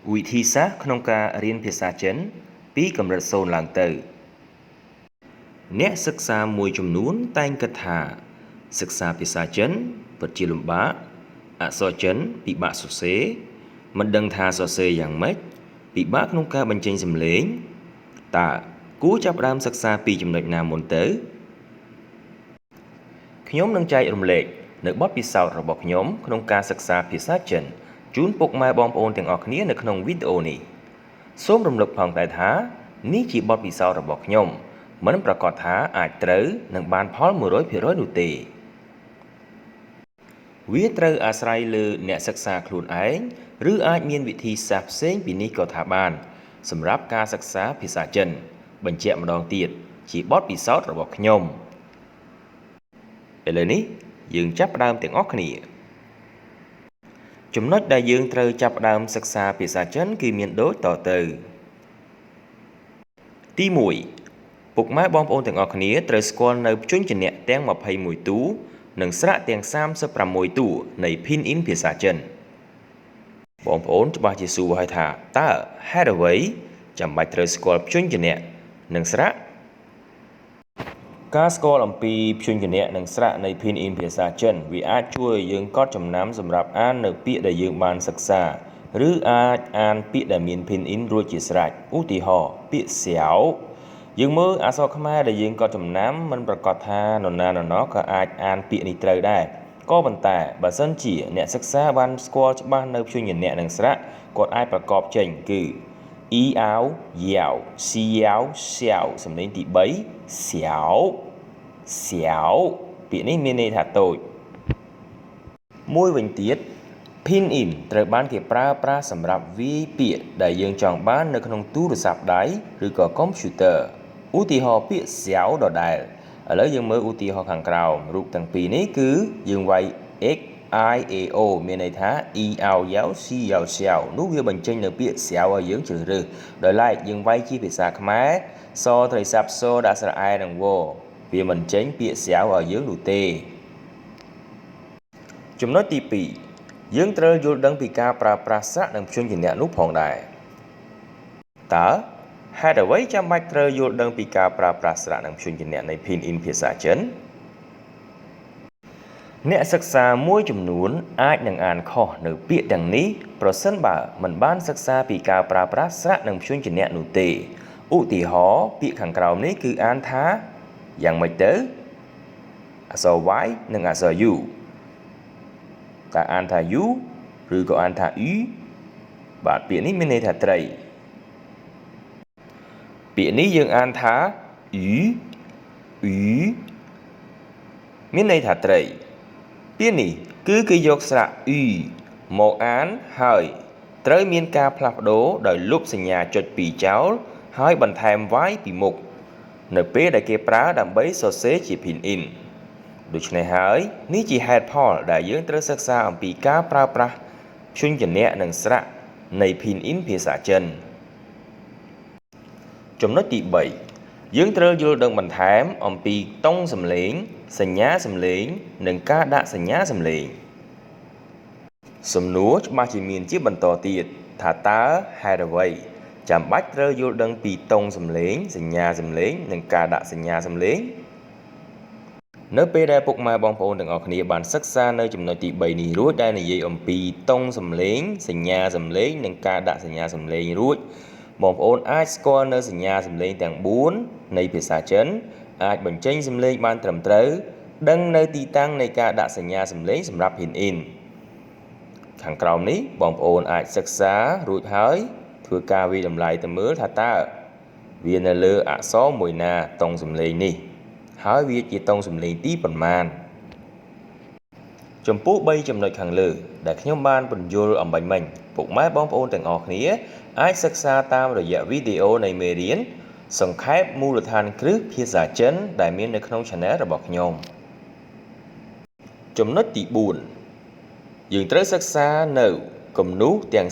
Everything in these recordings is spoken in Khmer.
วิธีសាស្ត្រក្នុងការរៀនភាសាចិនពីកម្រិត0ឡើងទៅអ្នកសិក្សាមួយចំនួនតែងគិតថាសិក្សាភាសាចិនពិតជាលំបាកអក្សរចិនពិបាកសរសេរមិនដឹងថាសរសេរយ៉ាងម៉េចពិបាកក្នុងការបញ្ចេញសំឡេងតើគួរចាប់ផ្ដើមសិក្សាពីចំណុចណាមុនទៅខ្ញុំនឹងចែករំលែកនៅបទពិសោធន៍របស់ខ្ញុំក្នុងការសិក្សាភាសាចិនជូនពុកម៉ែបងប្អូនទាំងអស់គ្នានៅក្នុងវីដេអូនេះសូមរំលឹកផងដែរថានេះជាបទពិសោធន៍របស់ខ្ញុំមិនប្រកាសថាអាចត្រូវនឹងបានផល 100% នោះទេវាត្រូវអាស្រ័យលើអ្នកសិក្សាខ្លួនឯងឬអាចមានវិធីសាស្ត្រផ្សេងពីនេះក៏ថាបានសម្រាប់ការសិក្សាភាសាចិនបញ្ជាក់ម្ដងទៀតជាបទពិសោធន៍របស់ខ្ញុំឥឡូវនេះយើងចាប់ផ្ដើមទាំងអស់គ្នាចំណុចដែលយើងត្រូវចាប់ផ្ដើមសិក្សាភាសាចិនគឺមានដូចតទៅទី1ពុកម៉ែបងប្អូនទាំងអស់គ្នាត្រូវស្គាល់នៅព្យញ្ជនៈទាំង21តួនិងស្រៈទាំង36តួនៃ Pinyin ភាសាចិនបងប្អូនច្បាស់ជាសួរហើយថាតើហេតុអ្វីចាំបាច់ត្រូវស្គាល់ព្យញ្ជនៈនិងស្រៈការស្គាល់អំពីព្យញ្ជនៈនិងស្រៈនៃ Pinyin ភាសាចិនវាអាចជួយឲ្យយើងកត់ចំណាំសម្រាប់អាននៅពាក្យដែលយើងបានសិក្សាឬអាចអានពាក្យដែលមាន Pinyin រួចជាស្រេចឧទាហរណ៍ពាក្យសៀវយើងមើលអក្សរខ្មែរដែលយើងកត់ចំណាំមិនប្រកាសថានរណាក៏អាចអានពាក្យនេះត្រូវដែរក៏ប៉ុន្តែបើសិនជាអ្នកសិក្សាបានស្គាល់ច្បាស់នៅព្យញ្ជនៈនិងស្រៈគាត់អាចប្រកបចេញគឺអ៊ីអាវយ៉ាវស៊ីយ៉ាវសៀវសំឡេងទី3សៀវសៀវពាក្យនេះមានន័យថាតូចមួយវិញទៀត Pinyin ត្រូវបានគេប្រើប្រាស់សម្រាប់វាយពាក្យដែលយើងចង់បាននៅក្នុងទូរស័ព្ទដៃឬក៏កុំព្យូទ័រឧទាហរណ៍ពាក្យសៀវដដែលឥឡូវយើងមើលឧទាហរណ៍ខាងក្រោមរូបទាំងពីរនេះគឺយើងវាយ x i a o មានន័យថា e ao yao si yao xiao នោះវាបញ្ចេញនៅពាក្យសៀវឲ្យយើងជ្រើសរើសដោយឡែកយើងវាយជាភាសាខ្មែរសត្រីស័ព្ទសដាក់ស្រែនិងវវាមិនចេញពាក្យសៀវឲ្យយើងនោះទេចំណុចទី2យើងត្រូវយល់ដឹងពីការប្រើប្រាស់ស្រៈនិងព្យញ្ជនៈនោះផងដែរតើហេតុអ្វីចាំបាច់ត្រូវយល់ដឹងពីការប្រើប្រាស់ស្រៈនិងព្យញ្ជនៈនៃ Pinyin ភាសាចិនអ្នកសិក្សាមួយចំនួនអាចនឹងអានខុសនៅពាក្យទាំងនេះប្រសិនបើមិនបានសិក្សាពីការប្រើប្រាស់ស្រៈនិងព្យញ្ជនៈនោះទេឧទាហរណ៍ពាក្យខាងក្រោមនេះគឺអានថាយ៉ាងម៉េចទៅអក្សរ y និងអក្សរ u តើអានថា u ឬក៏អានថា u បាទពាក្យនេះមានន័យថាត្រីពាក្យនេះយើងអានថា u មានន័យថាត្រីពាក្យនេះគឺគេយកស្រៈ u មកអានហើយត្រូវមានការផ្លាស់ប្ដូរដោយលុបសញ្ញាចុច2ចោលហើយបន្ថែម y ពីមុខនៅពេលដែលគេប្រើដើម្បីសរសេរជា Pinyin ដូច្នេះហើយនេះជាហេតុផលដែលយើងត្រូវសិក្សាអំពីការប្រើប្រាស់ព្យញ្ជនៈនិងស្រៈនៃ Pinyin ភាសាចិនចំណុចទី3យើងត្រូវយល់ដឹងបន្ថែមអំពីតុងសំឡេងសញ្ញាសំឡេងនិងការដាក់សញ្ញាសំឡេងសំណួរច្បាស់ជាមានជាបន្តទៀតថាតើហេតុអ្វីចាំបាច់ត្រូវយល់ដឹងពីតុងសំឡេងសញ្ញាសំឡេងនិងការដាក់សញ្ញាសំឡេងនៅពេលដែលពុកម៉ែបងប្អូនទាំងអស់គ្នាបានសិក្សានៅចំណុចទី3នេះរួចដែលនិយាយអំពីតុងសំឡេងសញ្ញាសំឡេងនិងការដាក់សញ្ញាសំឡេងរួចបងប្អូនអាចស្គាល់នៅសញ្ញាសំឡេងទាំង4នៃភាសាចិនអាចបញ្ចេញសំឡេងបានត្រឹមត្រូវដឹងនៅទីតាំងនៃការដាក់សញ្ញាសំឡេងសម្រាប់ Pinyin ខាងក្រោមនេះបងប្អូនអាចសិក្សារួចហើយធ្វើការវិតម្លៃទៅមើលថាតើវានៅលើអក្សរមួយណាតុងសំឡេងនេះហើយវាជាតុងសំឡេងទីប៉ុន្មានចំពោះ3ចំណុចខាងលើដែលខ្ញុំបានពន្យល់អំបញ្ញមិញពុកម៉ែបងប្អូនទាំងអស់គ្នាអាចសិក្សាតាមរយៈវីដេអូនៃមេរៀនសង្ខេបមូលដ្ឋានគ្រឹះភាសាចិនដែលមាននៅក្នុង Channel របស់ខ្ញុំចំណុចទី4យើងត្រូវសិក្សានៅគំនូសទាំង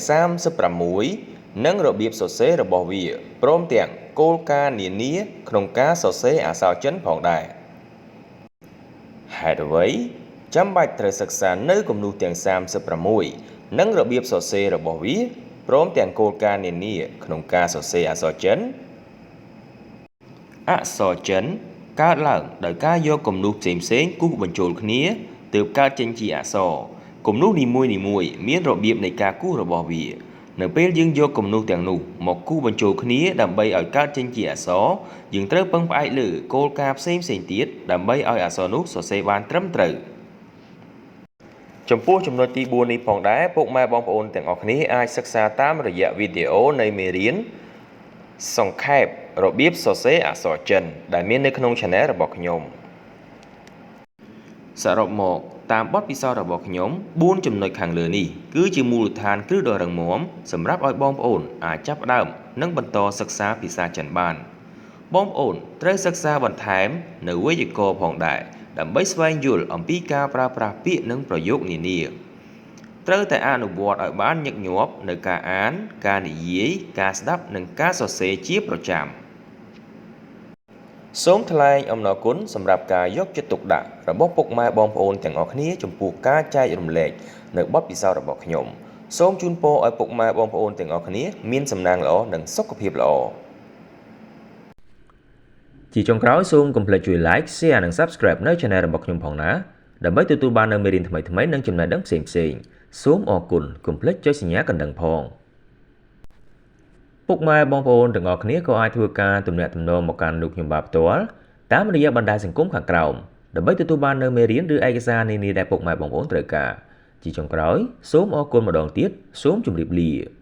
36និងរបៀបសរសេររបស់វាព្រមទាំងគោលការណ៍នានាក្នុងការសរសេរអក្សរចិនផងដែរហេតុអ្វីចាំបាច់ត្រូវសិក្សានៅគំនូសទាំង36និងរបៀបសរសេររបស់វា ព្រមទាំងគោលការណ៍នានាក្នុងការសរសេរអក្សរចិនអក្សរចិនកើតឡើងដោយការយកគំនូសផ្សេងៗគូសបញ្ចូលគ្នាទើបកើតចេញជាអក្សរគំនូសនីមួយៗមានរបៀបនៃការគូសរបស់វានៅពេលយើងយកគំនូសទាំងនោះមកគូសបញ្ចូលគ្នាដើម្បីឲ្យកើតចេញជាអក្សរយើងត្រូវពឹងផ្អែកលើគោលការណ៍ផ្សេងៗទៀតដើម្បីឲ្យអក្សរនោះសរសេរបានត្រឹមត្រូវចំពោះចំណុចទី4នេះផងដែរពុកម៉ែបងប្អូនទាំងអស់គ្នាអាចសិក្សាតាមរយៈវីដេអូនៃមេរៀនសង្ខេបរបៀបសរសេរអក្សរចិនដែលមាននៅក្នុង Channel របស់ខ្ញុំសរុបមកតាមបទពិសោធន៍របស់ខ្ញុំ4ចំណុចខាងលើនេះគឺជាមូលដ្ឋានគ្រឹះដ៏រឹងមាំសម្រាប់ឲ្យបងប្អូនអាចចាប់ផ្ដើមនិងបន្តសិក្សាភាសាចិនបានបងប្អូនត្រូវសិក្សាបន្ថែមនៅវេយ្យាករណ៍ផងដែរដើម្បីស្វែងយល់អំពីការប្រើប្រាស់ពាក្យនិងប្រយោគនានាត្រូវតែអនុវត្តឲ្យបានញឹកញាប់នៅការអានការនិយាយការស្ដាប់និងការសរសេរជាប្រចាំសូមថ្លែងអំណរគុណសម្រាប់ការយកចិត្តទុកដាក់របស់ពុកម៉ែបងប្អូនទាំងអស់គ្នាចំពោះការចែករំលែកនៅបទពិសោធន៍របស់ខ្ញុំសូមជូនពរឲ្យពុកម៉ែបងប្អូនទាំងអស់គ្នាមានសំណាងល្អនិងសុខភាពល្អជាចុងក្រោយសូមកុំភ្លេចជួយ Like Share និង Subscribe នៅ Channel របស់ខ្ញុំផងណាដើម្បីទទួលបាននូវមេរៀនថ្មីៗនិងចំណេះដឹងផ្សេងៗសូមអរគុណកុំភ្លេចចុចសញ្ញាកណ្ដឹងផងពុកម៉ែបងប្អូនទាំងអស់គ្នាក៏អាចធ្វើការទំនាក់ទំនងមកកាន់លោកខ្ញុំបាទផ្ទាល់តាមរយៈបណ្ដាញសង្គមខាងក្រោមដើម្បីទទួលបាននូវមេរៀនឬឯកសារនានាដែលពុកម៉ែបងប្អូនត្រូវការជាចុងក្រោយសូមអរគុណម្ដងទៀតសូមជម្រាបលា